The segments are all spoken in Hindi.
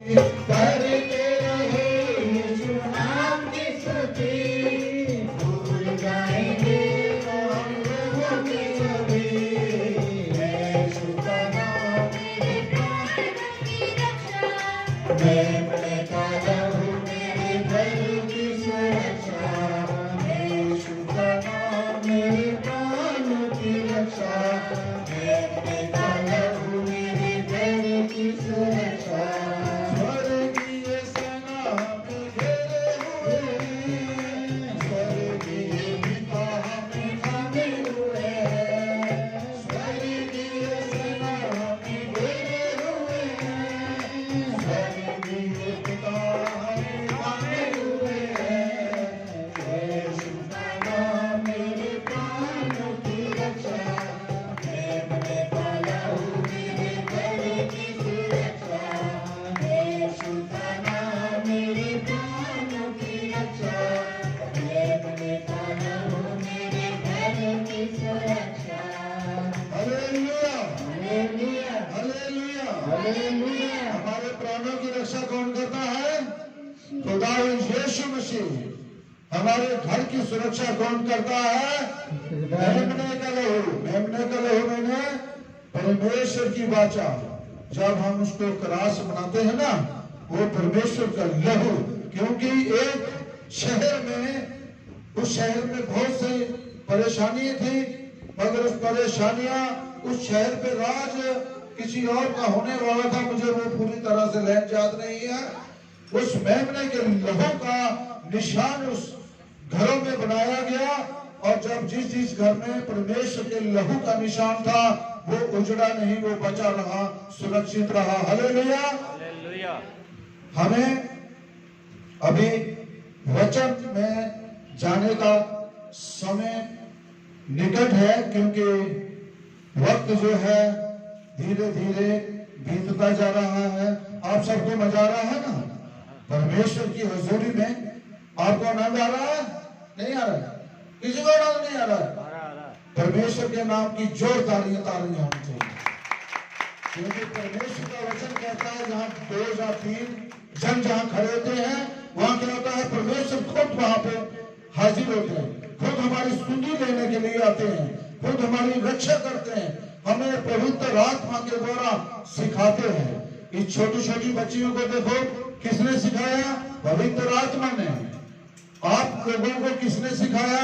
करते रहे यीशु नाम की स्तुति, भूल जाएंगे हम लोगों की छवि। यीशु का नाम मेरे प्राण की रक्षा, मैं का लहू मेरे घर की सुरक्षा। यीशु का नाम मेरे प्राण की रक्षा, मैं का लहू मेरे घर की सुरक्षा। हमारे प्राणों की रक्षा कौन करता है? खुदा यीशु मसीह। हमारे घर की सुरक्षा कौन करता है? मेमने का लहू। मेमने का लहू मैंने परमेश्वर की वाचा। जब हम उसको क्रास बनाते हैं ना, वो परमेश्वर का लहू। क्योंकि एक शहर में, उस शहर में बहुत सी परेशानी थी, मगर उस परेशानियां उस शहर पे राज किसी और का होने वाला था। मुझे वो पूरी तरह से लैंड याद नहीं है। उस मेमने के लहू का निशान उस घरों में बनाया गया, और जब जिस जिस घर में परमेश्वर के लहू का निशान था, वो उजड़ा नहीं, वो बचा रहा, सुरक्षित रहा। हालेलुया। हमें अभी वचन में जाने का समय निकट है, क्योंकि वक्त जो है धीरे धीरे बीतता जा रहा है। आप सबको मजा आ रहा है ना? परमेश्वर की हजूरी में आपको आनंद आ रहा है? नहीं आ रहा है? किसी को आनंद नहीं आ रहा है? परमेश्वर के नाम की जोरदारी तालियां होनी चाहिए, क्योंकि परमेश्वर का वचन कहता है जहाँ 2 या 3 जन जहाँ खड़े होते हैं, वहाँ क्या होता है? परमेश्वर खुद वहां पे हाजिर होते हैं, खुद हमारी सुधि लेने के लिए आते हैं, खुद हमारी रक्षा करते हैं, हमें पवित्र आत्मा के द्वारा सिखाते हैं। इस छोटी छोटी बच्चियों को देखो, किसने सिखाया? पवित्र आत्मा ने। आप लोगों को किसने सिखाया?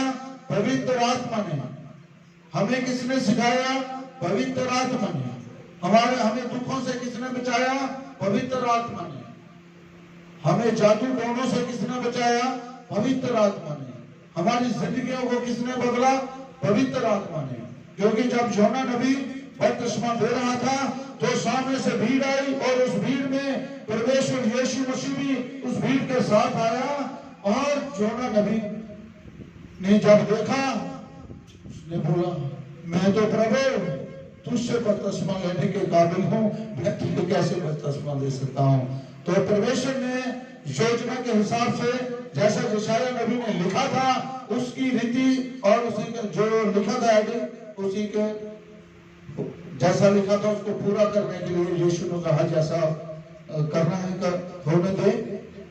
पवित्र आत्मा ने। हमें किसने सिखाया? पवित्र आत्मा ने। हमें दुखों से किसने बचाया? पवित्र आत्मा ने। हमें जादू टोनों से किसने बचाया? पवित्र आत्मा ने। हमारी जिंदगियों को किसने बदला? पवित्र आत्मा ने। क्योंकि जब योना नबी बपतिस्मा दे रहा था, तो सामने से भीड़ आई, और उस भीड़ में परमेश्वर यीशु मसीह भी उस भीड़ के साथ आया। और योना नबी ने जब देखा, उसने बोला, मैं तो प्रभु तुझसे बपतिस्मा लेने के काबिल हूँ, मैं तुझे कैसे बपतिस्मा दे सकता हूँ? तो परमेश्वर ने योजना के हिसाब से, जैसा यशायाह नबी ने लिखा था, उसकी रीति और उसी का जो लिखा था, उसी के जैसा लिखा था उसको पूरा करने के लिए यीशु ने कहा जैसा करना है होने दे।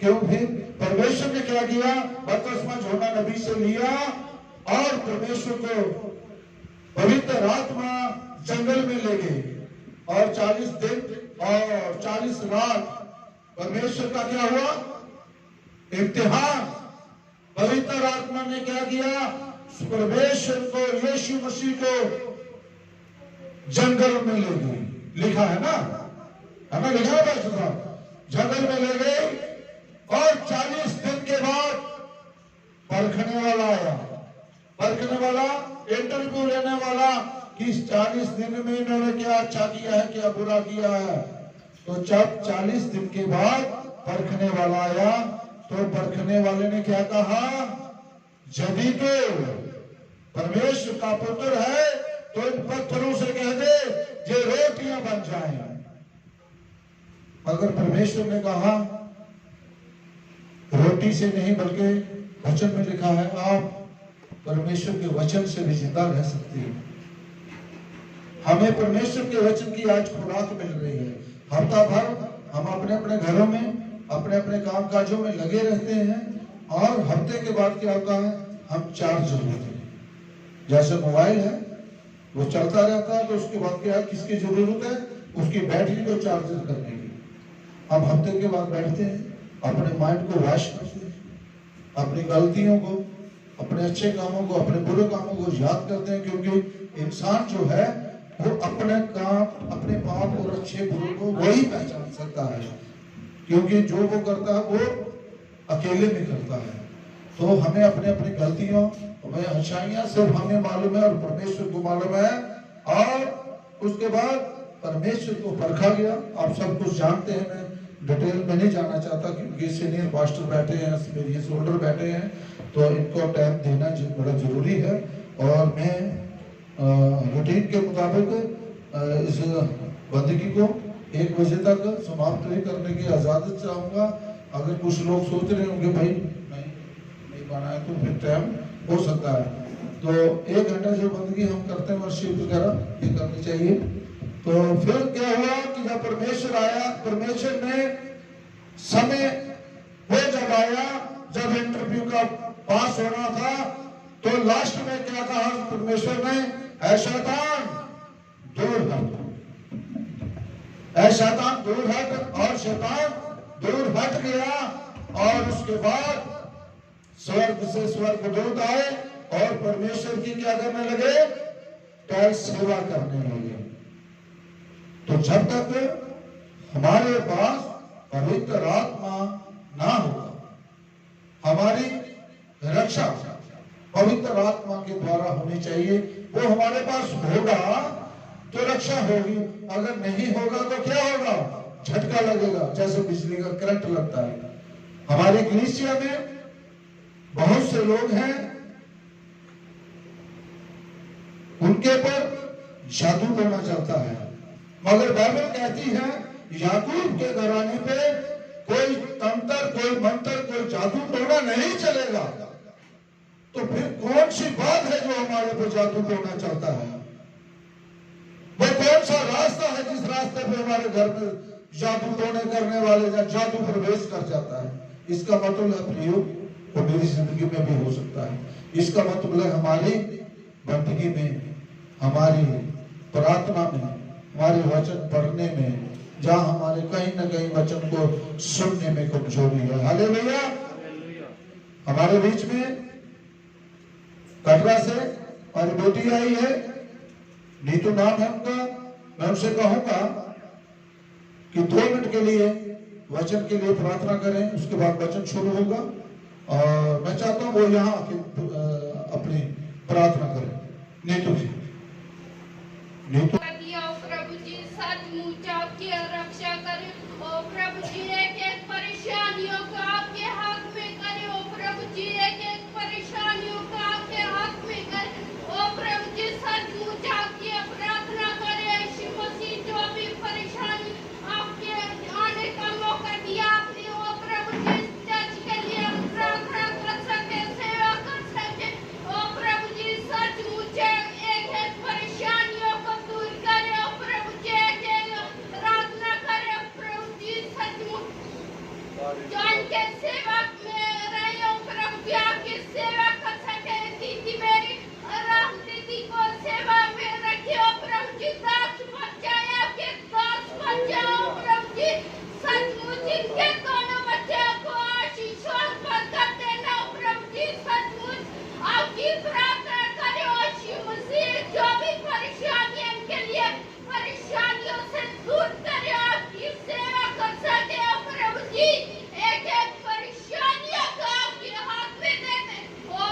क्यों? फिर परमेश्वर ने क्या किया? बपतिस्मा योना नबी से लिया, और परमेश्वर को पवित्र आत्मा जंगल में ले गए, और 40 दिन और 40 रात परमेश्वर का क्या हुआ? इम्तिहान। पवित्र आत्मा ने क्या किया? परमेश्वर को, यीशु मसीह को जंगल में ले गए। लिखा है ना? हमें लिखा है जंगल में ले गए, और 40 दिन के बाद परखने वाला आया। परखने वाला, इंटरव्यू लेने वाला, कि 40 दिन में इन्होंने क्या अच्छा किया है, क्या बुरा किया है। तो जब 40 दिन के बाद परखने वाला आया, तो परखने वाले ने क्या कहा? यदि तो परमेश्वर का पुत्र है, तो इन पत्थरों से कह दे ये रोटियां बन जाएं। अगर परमेश्वर ने कहा रोटी से नहीं, बल्कि वचन में लिखा है आप परमेश्वर के वचन से भी जिंदा रह सकते हैं। हमें परमेश्वर के वचन की आज खुराक मिल रही है। हफ्ता भर हम अपने अपने घरों में अपने अपने काम काजों में लगे रहते हैं और हफ्ते के बाद क्या होता है, हम चार्ज होते हैं। जैसे मोबाइल है वो चलता रहता है, तो उसके बाद क्या है, किसकी जरूरत है, उसकी बैटरी को चार्ज करने की। हम हफ्ते के बाद बैठते हैं, अपने माइंड को वॉश करते हैं, अपनी गलतियों को, अपने अच्छे कामों को, अपने बुरे कामों को याद करते हैं, क्योंकि इंसान जो है वो अपने काम, अपने पाप और अच्छे बुरे को वही पहचान सकता है, क्योंकि जो वो करता है वो अकेले में करता है। तो हमें अपने अपनी गलतियों, हमें अच्छाइयां सिर्फ हमें मालूम है और परमेश्वर को मालूम है, और उसके बाद परमेश्वर को परखा गया। आप सब कुछ जानते हैं, मैं डिटेल में नहीं जाना चाहता, क्योंकि सीनियर पास्टर बैठे हैं, सीनियर सोल्डर बैठे हैं, तो इनको टाइम देना बड़ा जरूरी है। और मैं रूटीन के मुताबिक इस बंदगी को 1 बजे तक समाप्त करने की इजाजत चाहूँगा। अगर कुछ लोग सोच रहे होंगे भाई नहीं पाना है, तो फिर टाइम हो सकता है, तो 1 घंटा जो बंदगी हम करते हैं वर्शिप वगैरह ये करनी चाहिए। तो फिर क्या हुआ कि जब परमेश्वर आया, परमेश्वर ने समय वो जब आया, जब इंटरव्यू का पास होना था, तो लास्ट में क्या कहा परमेश्वर ने, ऐ शैतान दूर हट, ऐ शैतान दूर हट। और शैतान दूर हट गया, और उसके बाद स्वर्ग से स्वर्गदूत आए और परमेश्वर की क्या करने लगे, क्या सेवा करने लगे। तो जब तक हमारे पास पवित्र आत्मा ना होगा, हमारी रक्षा पवित्र आत्मा के द्वारा होनी चाहिए। वो हमारे पास होगा तो रक्षा होगी, अगर नहीं होगा तो क्या होगा, झटका लगेगा, जैसे बिजली का करंट लगता है। हमारी कलीसिया में बहुत से लोग हैं, उनके पर जादू टोना चलता है, मगर बाइबल कहती है याकूब के घराने पे कोई तंत्र, कोई मंत्र, कोई जादू टोना नहीं चलेगा। तो फिर कौन सी बात है जो हमारे पर जादू टोना चलता है? वो कौन सा रास्ता है जिस रास्ते पे हमारे घर में जादू टोने करने वाले या जादू प्रवेश कर जाता है? इसका मतलब है प्रियो, वो मेरी जिंदगी में भी हो सकता है। इसका मतलब है हमारी बंदगी में, हमारी प्रार्थना में, हमारे वचन पढ़ने में, जहां हमारे कहीं ना कहीं वचन को सुनने में कमजोरी है। हालेलुया। हमारे बीच में कटरा से हमारी बेटी आई है, नीतू नाम है उनका। मैं उनसे कहूंगा कि 2 मिनट के लिए वचन के लिए प्रार्थना करें, उसके बाद वचन शुरू होगा, और मैं चाहता हूं वो यहाँ अपनी प्रार्थना करें। नीतू जी, नीतू। प्रभु जी सचमुच आपकी रक्षा करे, ओ प्रभु जी एक एक परेशानियों को आपके हाथ में करे, ओ प्रभु जी एक एक परेशानियों को आपके हाथ में करे, ओ प्रभु जी सचमुच आपकी प्रार्थना करे। यीशु मसीह जो भी परेशानी आपके आने का मौका दिया आपने, ओ प्रभु जी चर्च के लिए हम प्रार्थना कर सके, सेवा कर सके, ओ प्रभु जी सचमुच एक एक परेशानियों को दूर करे, ओ प्रभु जी एक एक प्रार्थना करे, प्रभु जी सचमुच जान के सेवा में रहे, ओ प्रभु जी आपकी सेवा कर सके। दीदी मेरी राम दीदी को सेवा में रखे, ओ प्रभु जी दास बचाए, आपके दास बचाओ प्रभु जी सचमुच इनके दोनों बच्चों को आशीष और बरकत देना, ओ प्रभु जी सचमुच आपकी प्रार्थना करे। ओ यीशु मसीह जो भी परेशानी है इनके लिए परेशानियों से दूर करे, आपकी सेवा कर सके, ओ प्रभु जी एक एक परेशानियों को आपके हाथ में देते, ओ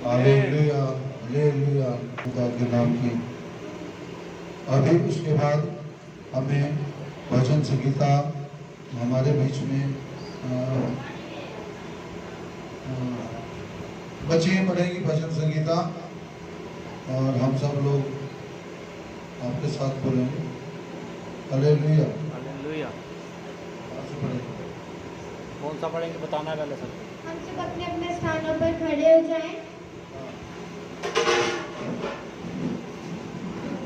हालेलुया हालेलुया खुदा के नाम की। अभी उसके बाद हमें भजन संगीता हमारे बीच में बच्चियाँ पढ़ेंगी भजन संगीता और हम सब लोग आपके साथ बोलेंगे हालेलुया। हालेलुया। कहाँ से पढ़ेंगे? कौन सा पढ़ेंगे बताना है पहले सब। हम सब अपने अपने स्थानों पर खड़े हो जाएं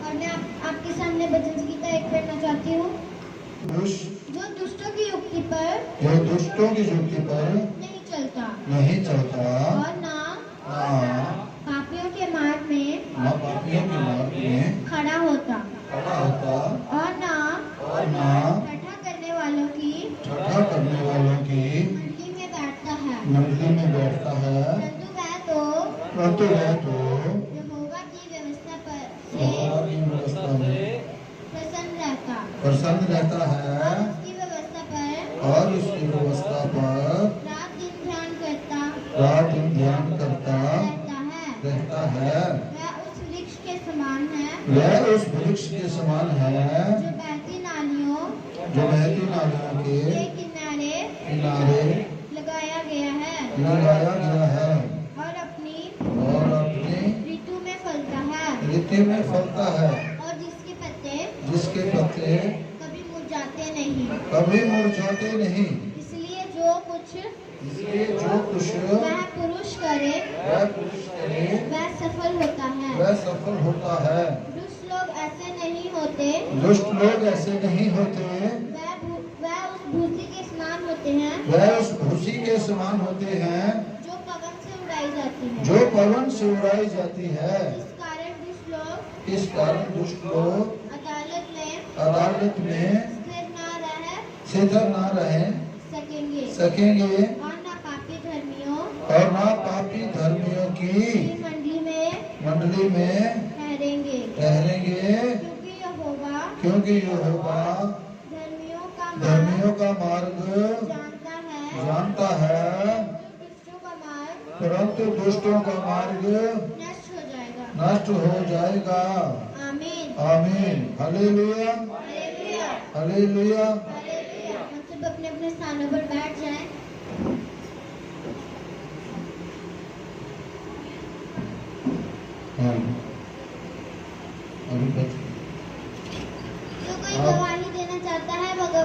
और मैं आपके सामने भजन संगीता एक करना चाहती हूँ। जो दुष्टों की युक्ति पर जो दुष्टों की युक्ति पर नहीं चलता और ना पापियों के मार्ग में खड़ा होता और ना ठट्ठा करने वालों की मंडली में बैठता है परंतु वह तो यहोवा की व्यवस्था में प्रसन्न रहता है और उसकी व्यवस्था पर रात दिन ध्यान करता रहता है। वह उस वृक्ष के समान है जो बहती नालियों के किनारे लगाया गया है और अपनी ऋतु में फलता है और जिसके पत्ते कभी मुरझाते नहीं। इसलिए जो कुछ वह पुरुष करे वह सफल होता है। दुष्ट लोग ऐसे नहीं होते वह उस भूसी के समान होते हैं जो पवन से उड़ाई जाती है। इस कारण दुष्ट लोग अदालत में स्थिर न रह सकेंगे और ना पापी धर्मियों की मंडली में ठहरेंगे क्योंकि यहोवा धर्मियों का मार्ग जानता है परंतु दुष्टों का मार्ग नष्ट हो जाएगा। आमीन हालेलुया हालेलुया। हम सब अपने अपने स्थानों पर बैठ जाएं।